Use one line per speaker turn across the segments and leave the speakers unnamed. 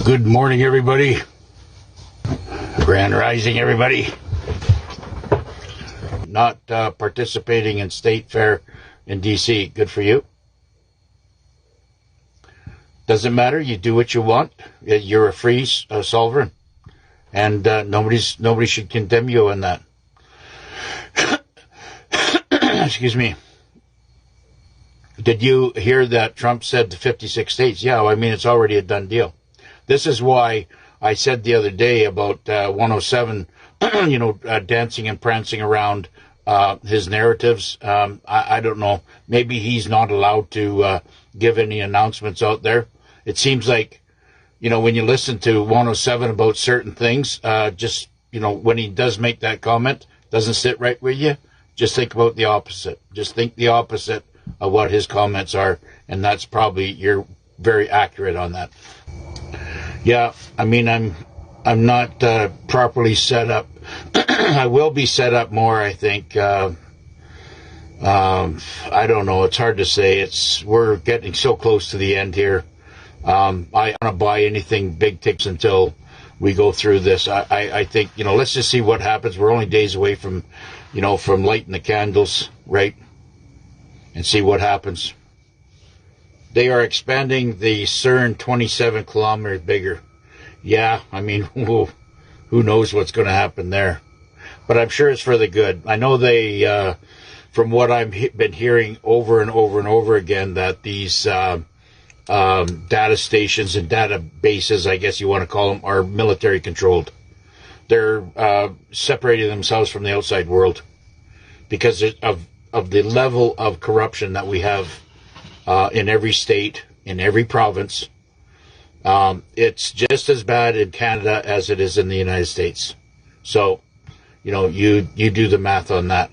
Good morning, everybody. Grand rising, everybody. Not participating in state fair in D.C. Good for you. Doesn't matter. You do what you want. You're a free sovereign, and nobody should condemn you on that. Excuse me. Did you hear that Trump said to 56 states? Yeah, well, I mean, it's already a done deal. This is why I said the other day about 107, dancing and prancing around his narratives. I don't know. Maybe he's not allowed to give any announcements out there. It seems like, when you listen to 107 about certain things, when he does make that comment, doesn't sit right with you, just think about the opposite. Just think the opposite of what his comments are, and that's probably, you're very accurate on that. Yeah, I mean, I'm not properly set up. I will be set up more, I think. I don't know. It's hard to say. We're getting so close to the end here. I don't want to buy anything big tickets until we go through this. I think, let's just see what happens. We're only days away from lighting the candles, right? And see what happens. They are expanding the CERN 27 kilometers bigger. Yeah, I mean, who knows what's going to happen there. But I'm sure it's for the good. I know they, from what I've been hearing over and over and over again, that these data stations and databases, I guess you want to call them, are military controlled. They're separating themselves from the outside world because of the level of corruption that we have in every state, in every province. It's just as bad in Canada as it is in the United States. So, you do the math on that.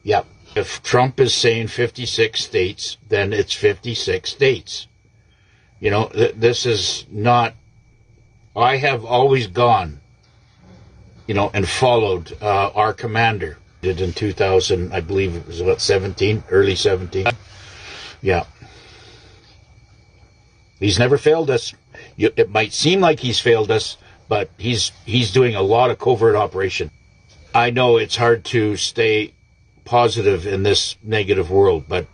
Yep. If Trump is saying 56 states, then it's 56 states. This is not... I have always gone, and followed our commander. Did in 2000, I believe it was about 17, early 17. Yeah. He's never failed us. It might seem like he's failed us, but he's doing a lot of covert operation. I know it's hard to stay positive in this negative world, but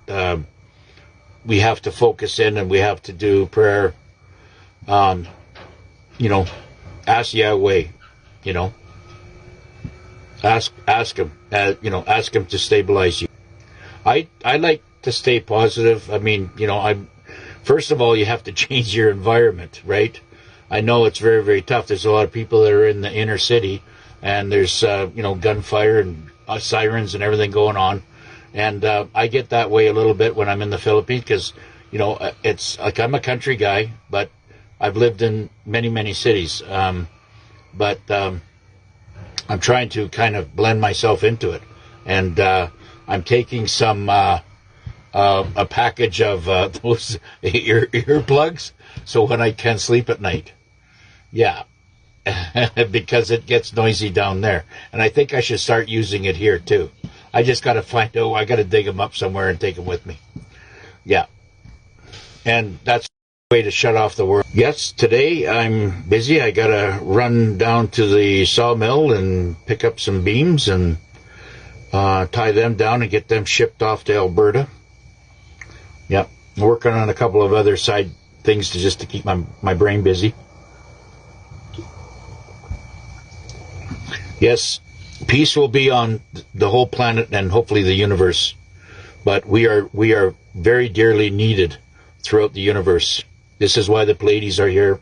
we have to focus in and we have to do prayer. Ask Yahweh, ask him, ask him to stabilize you. I like to stay positive. I mean, first of all, you have to change your environment, right? I know it's very, very tough. There's a lot of people that are in the inner city, and there's, gunfire and sirens and everything going on. And I get that way a little bit when I'm in the Philippines because, it's like I'm a country guy, but I've lived in many, many cities. But I'm trying to kind of blend myself into it. And I'm taking some... a package of those earplugs, so when I can sleep at night. Yeah, because it gets noisy down there. And I think I should start using it here, too. I just got to find out, I got to dig them up somewhere and take them with me. Yeah. And that's the way to shut off the world. Yes, today I'm busy. I got to run down to the sawmill and pick up some beams and tie them down and get them shipped off to Alberta. Yep, I'm working on a couple of other side things to keep my brain busy. Yes, peace will be on the whole planet and hopefully the universe. But we are very dearly needed throughout the universe. This is why the Pleiades are here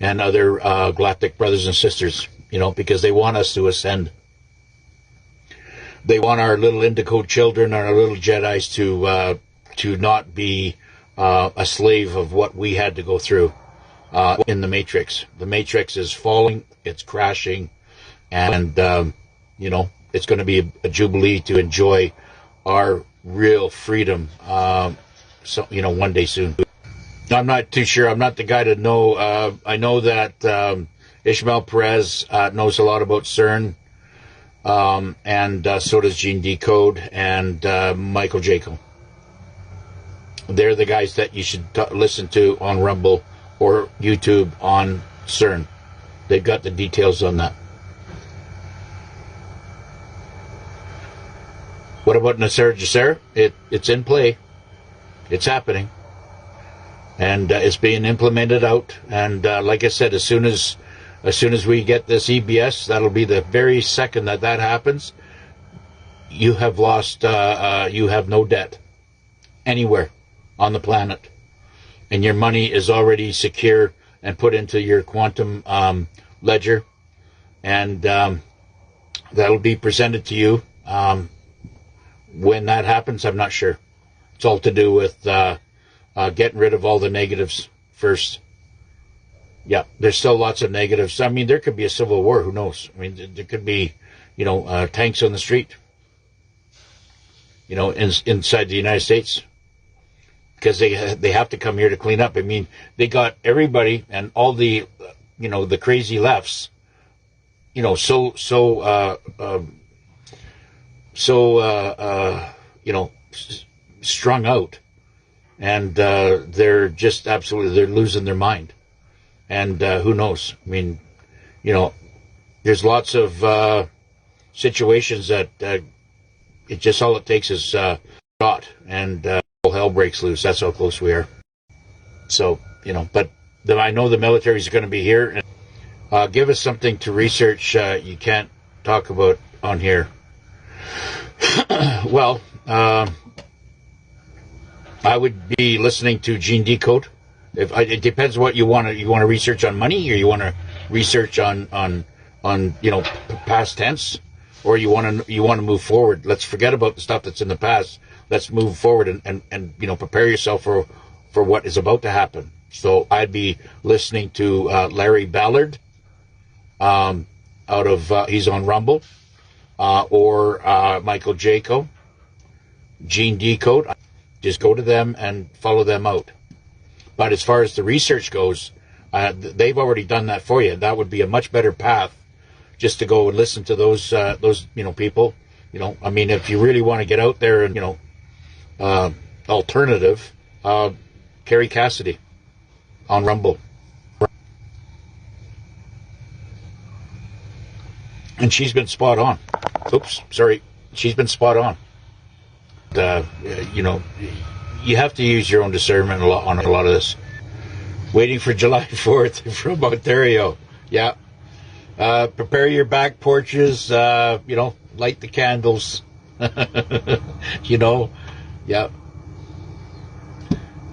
and other galactic brothers and sisters, because they want us to ascend. They want our little indigo children, our little Jedis to not be a slave of what we had to go through in the Matrix. The Matrix is falling, it's crashing, and, it's going to be a jubilee to enjoy our real freedom, one day soon. I'm not too sure. I'm not the guy to know. I know that Ishmael Perez knows a lot about CERN, and so does Gene Decode and Michael Jaco. They're the guys that you should listen to on Rumble or YouTube on CERN. They've got the details on that. What about Gesara? It's in play. It's happening. And it's being implemented out. And like I said, as soon as we get this EBS, that'll be the very second that happens. You have lost. You have no debt anywhere on the planet, and your money is already secure and put into your quantum ledger, and that'll be presented to you. When that happens, I'm not sure. It's all to do with getting rid of all the negatives first. Yeah, there's still lots of negatives. I mean, there could be a civil war. Who knows? I mean, there could be, tanks on the street, inside the United States, because they have to come here to clean up. I mean, they got everybody and all the, the crazy lefts, strung out, and they're just absolutely, they're losing their mind. And who knows? I mean, there's lots of situations that it just, all it takes is shot, and all hell breaks loose. That's how close we are. So, but I know the military is going to be here. And give us something to research you can't talk about on here. Well, I would be listening to Gene Decode. It depends what you want to. You want to research on money, or you want to research on past tense, or you want to move forward. Let's forget about the stuff that's in the past. Let's move forward and prepare yourself for what is about to happen. So I'd be listening to Larry Ballard, out of he's on Rumble, or Michael Jaco, Gene Decode. Just go to them and follow them out. But as far as the research goes, they've already done that for you. That would be a much better path, just to go and listen to those people. I mean, if you really want to get out there and alternative, Carrie Cassidy on Rumble, and she's been spot on. Oops, sorry, she's been spot on. You have to use your own discernment on a lot of this. Waiting for July 4th from Ontario. Yeah. Prepare your back porches, light the candles. Yeah.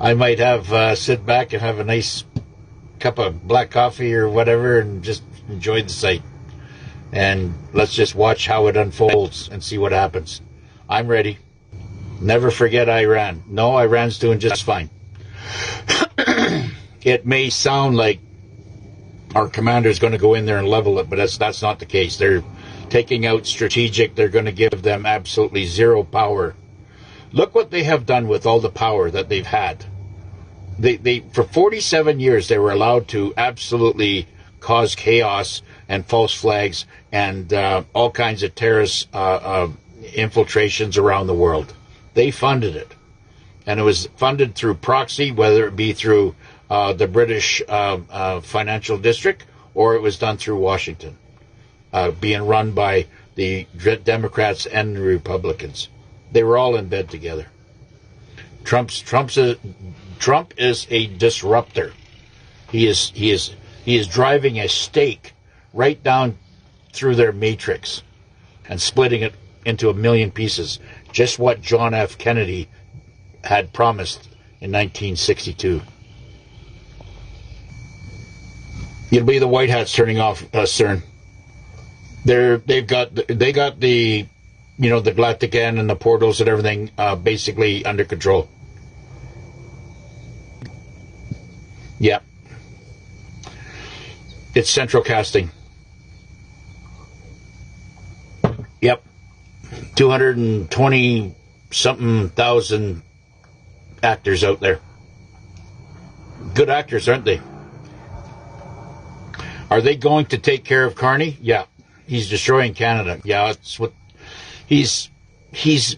I might have sit back and have a nice cup of black coffee or whatever and just enjoy the sight. And let's just watch how it unfolds and see what happens. I'm ready. Never forget Iran. No, Iran's doing just fine. It may sound like our commander's going to go in there and level it, but that's not the case. They're taking out strategic. They're going to give them absolutely zero power. Look what they have done with all the power that they've had. They for 47 years, they were allowed to absolutely cause chaos and false flags and all kinds of terrorist infiltrations around the world. They funded it. And it was funded through proxy, whether it be through the British financial district, or it was done through Washington, being run by the Democrats and the Republicans. They were all in bed together. Trump is a disruptor. He is driving a stake right down through their matrix and splitting it into a million pieces. Just what John F. Kennedy had promised in 1962. It'll be the White Hats turning off CERN. They got the the Galactican and the portals and everything basically under control. Yeah. It's central casting. Yep. 220 something thousand actors out there. Good actors, aren't they? Are they going to take care of Carney? Yeah. He's destroying Canada. Yeah, that's what he's he's,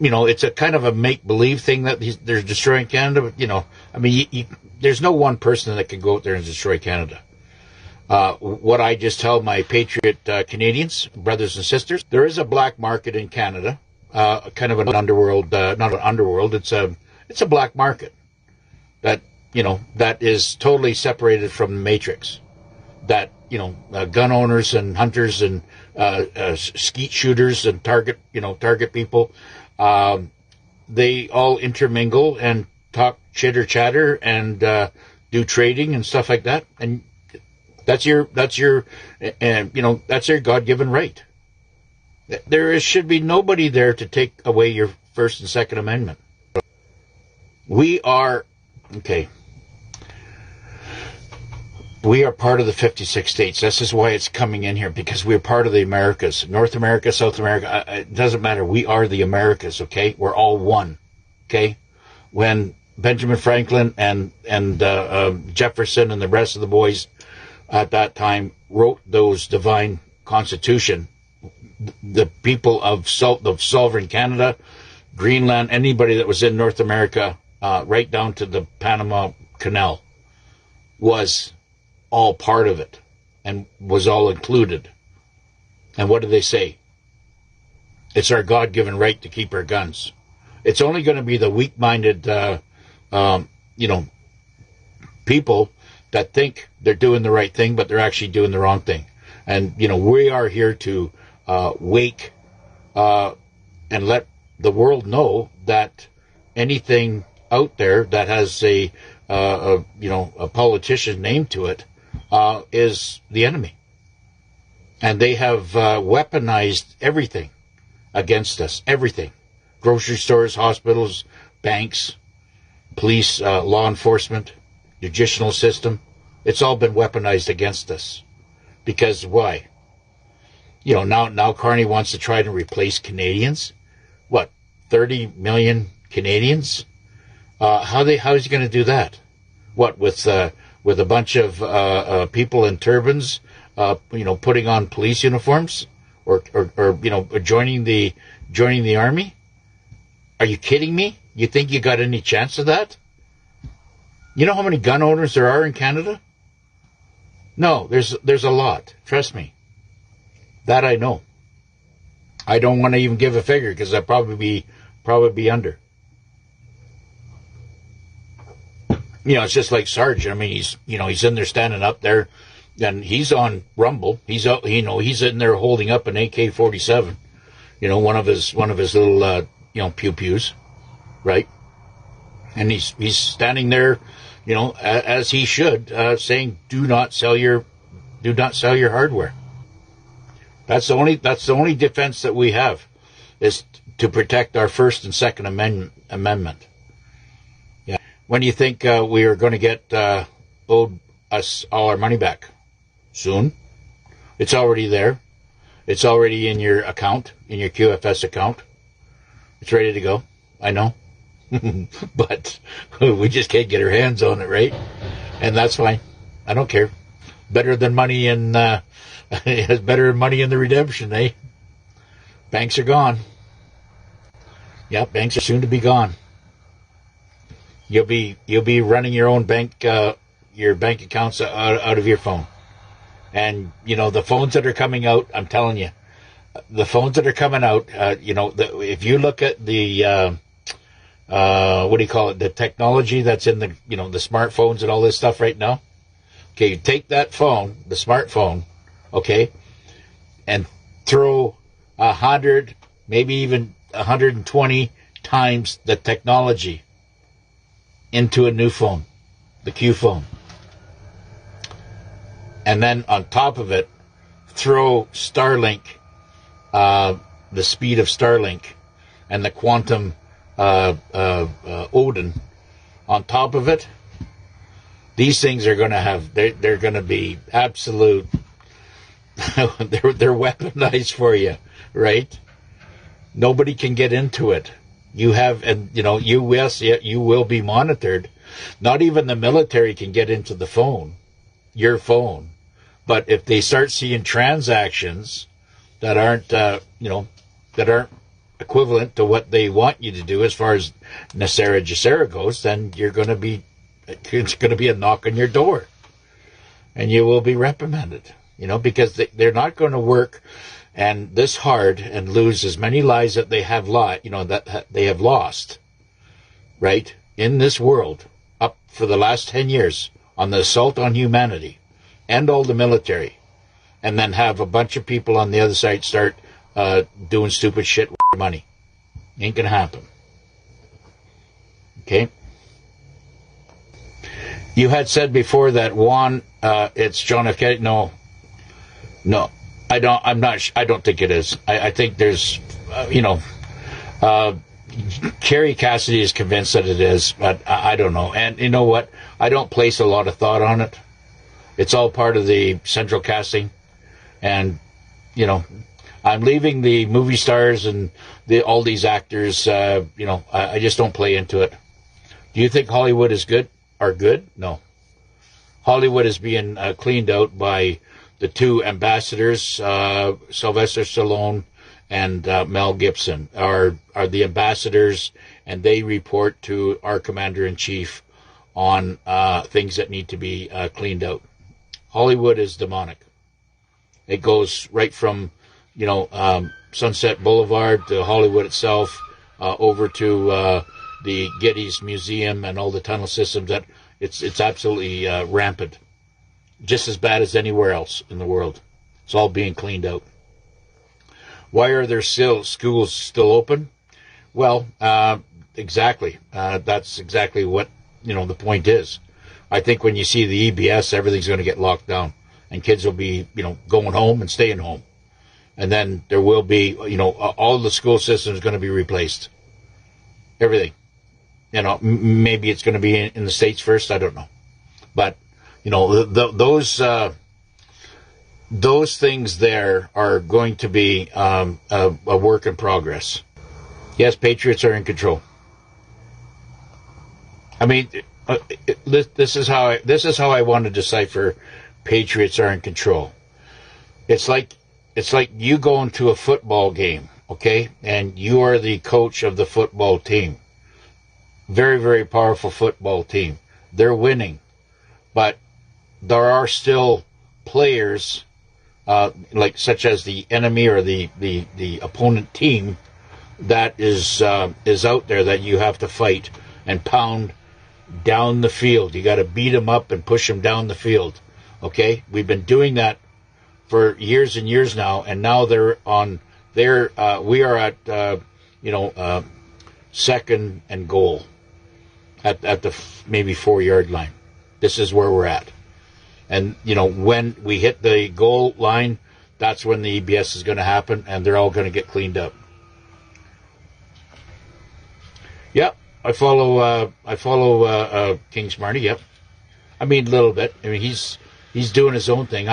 it's a kind of a make-believe thing that they're destroying Canada. But, I mean, there's no one person that can go out there and destroy Canada. What I just tell my patriot Canadians, brothers and sisters, there is a black market in Canada, kind of an underworld, not an underworld, it's a black market that, that is totally separated from the matrix. That, gun owners and hunters and skeet shooters and target people, they all intermingle and talk chitter chatter and do trading and stuff like that. And that's your God-given right. Should be nobody there to take away your First and Second Amendment. We are part of the 56 states. This is why it's coming in here, because we're part of the Americas. North America, South America, it doesn't matter. We are the Americas, okay? We're all one, okay? When Benjamin Franklin and Jefferson and the rest of the boys at that time wrote those divine constitution, the people of sovereign Canada, Greenland, anybody that was in North America, right down to the Panama Canal, was all part of it and was all included. And what do they say? It's our God-given right to keep our guns. It's only going to be the weak-minded, people that think they're doing the right thing, but they're actually doing the wrong thing. And, we are here to wake and let the world know that anything out there that has a politician name to it is the enemy. And they have weaponized everything against us. Everything. Grocery stores, hospitals, banks, police, law enforcement, judicial system. It's all been weaponized against us. Because why? Now Carney wants to try to replace Canadians. What, 30 million Canadians? How is he going to do that? What, with a bunch of people in turbans, putting on police uniforms, or joining the army? Are you kidding me? You think you got any chance of that? You know how many gun owners there are in Canada? No, there's a lot. Trust me. That I know. I don't want to even give a figure because I'd probably be under. It's just like Sarge. I mean, he's in there standing up there, and he's on Rumble. He's in there holding up an AK-47. One of his little pew pews, right? And he's standing there, as he should, saying, "Do not sell your hardware." That's the only defense that we have, is to protect our First and Second Amendment. Yeah. When do you think we are going to get owed us all our money back? Soon. It's already there. It's already in your account, in your QFS account. It's ready to go. I know. But we just can't get our hands on it, right? And that's fine. I don't care. Better than money in better than money in the redemption, eh? Banks are gone. Yeah, banks are soon to be gone. You'll be running your own bank accounts out of your phone. And the phones that are coming out, I'm telling you, the phones that are coming out, if you look at the what do you call it? The technology that's in the the smartphones and all this stuff right now. Okay, you take that phone, the smartphone, okay, and throw 100, maybe even 120 times the technology into a new phone, the Q phone. And then on top of it, throw Starlink, the speed of Starlink, and the quantum Odin on top of it. These things are going to have, they're going to be absolute, they're weaponized for you, right? Nobody can get into it. You have, and you will be monitored. Not even the military can get into the phone, your phone. But if they start seeing transactions that aren't, that aren't equivalent to what they want you to do as far as Gesara goes, then it's going to be a knock on your door, and you will be reprimanded. Because they're not going to work and this hard and lose as many lives that they have that they have lost, right, in this world up for the last 10 years on the assault on humanity and all the military, and then have a bunch of people on the other side start doing stupid shit with money. Ain't gonna happen. Okay. You had said before that Juan, it's John F. Kennedy. No, I don't. I don't think it is. I think there's, Kerry Cassidy is convinced that it is, but I don't know. And you know what? I don't place a lot of thought on it. It's all part of the central casting, and I'm leaving the movie stars and all these actors. I just don't play into it. Do you think Hollywood is good? Are good? No. Hollywood is being cleaned out by the two ambassadors, Sylvester Stallone and Mel Gibson, are the ambassadors, and they report to our commander-in-chief on things that need to be cleaned out. Hollywood is demonic. It goes right from, Sunset Boulevard to Hollywood itself, over to the Getty's Museum and all the tunnel systems. That it's absolutely rampant, just as bad as anywhere else in the world. It's all being cleaned out. Why are there schools still open? Well, exactly. That's exactly what the point is. I think when you see the EBS, everything's going to get locked down, and kids will be going home and staying home, and then there will be all the school system is going to be replaced. Everything. Maybe it's going to be in the States first. I don't know, but those things there are going to be a work in progress. Yes, patriots are in control. I mean, this is how I want to decipher patriots are in control. It's like you going to a football game, okay, and you are the coach of the football team. Very, very powerful football team. They're winning, but there are still players, such as the enemy or the opponent team, that is out there that you have to fight and pound down the field. You got to beat them up and push them down the field. Okay, we've been doing that for years and years now, and now they're on. We are at second and goal at the maybe 4-yard line. This is where we're at. And, when we hit the goal line, that's when the EBS is going to happen, and they're all going to get cleaned up. Yep, I follow King Smarty, yep. I mean, a little bit. I mean, he's doing his own thing.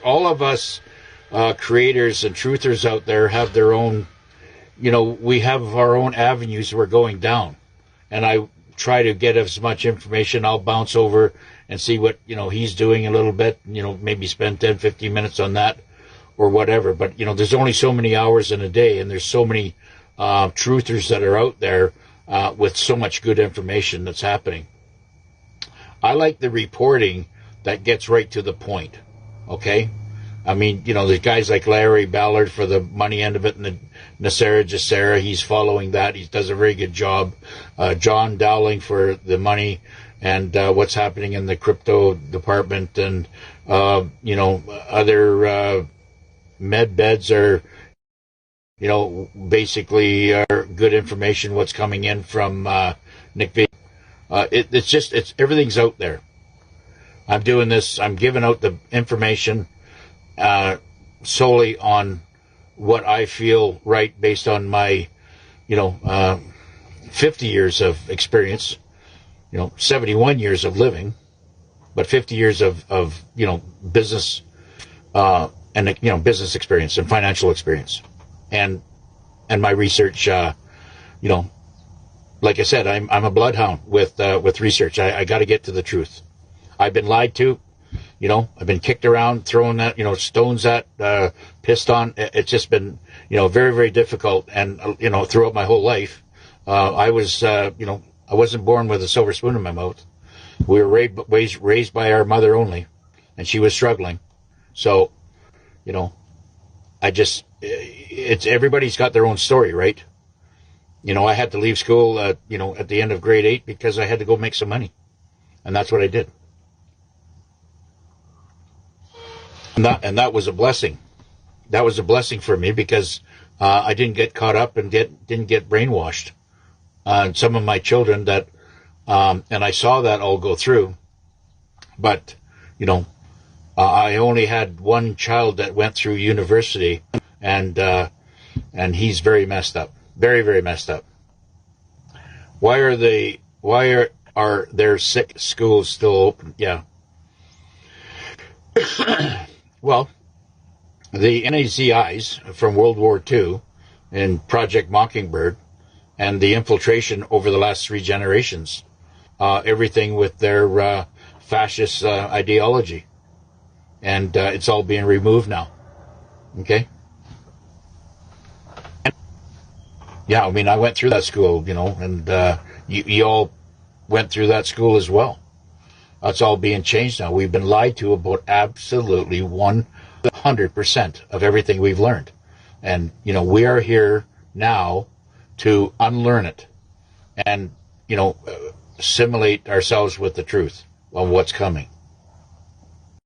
All of us creators and truthers out there have their own, we have our own avenues we're going down. And I try to get as much information. I'll bounce over and see what he's doing a little bit, maybe spend 10, 15 minutes on that or whatever. But there's only so many hours in a day, and there's so many truthers that are out there with so much good information that's happening. I like the reporting that gets right to the point. Okay, I mean, there's guys like Larry Ballard for the money end of it, and the Gesara, he's following that. He does a very good job. John Dowling for the money and what's happening in the crypto department, and other med beds are, basically are good information. What's coming in from Nick V. It's everything's out there. I'm doing this. I'm giving out the information solely on what I feel right based on my, 50 years of experience, 71 years of living, but 50 years of business, and, business experience and financial experience, and my research, like I said, I'm a bloodhound with research. I got to get to the truth. I've been lied to. I've been kicked around, thrown at, stones at, pissed on. It's just been, very, very difficult. And, throughout my whole life, I was, I wasn't born with a silver spoon in my mouth. We were raised by our mother only, and she was struggling. So, everybody's got their own story, right? I had to leave school, at the end of grade 8 because I had to go make some money. And that's what I did. And that was a blessing. That was a blessing for me because I didn't get caught up and didn't get brainwashed. And some of my children and I saw that all go through. But, I only had one child that went through university, and he's very messed up. Very, very messed up. Why are there sick schools still open? Yeah. Well, the NAZIs from World War II and Project Mockingbird and the infiltration over the last 3 generations, everything with their fascist ideology. And it's all being removed now. Okay? Yeah, I mean, I went through that school, and you all went through that school as well. That's all being changed now. We've been lied to about absolutely 100% of everything we've learned. And, we are here now to unlearn it and, assimilate ourselves with the truth of what's coming.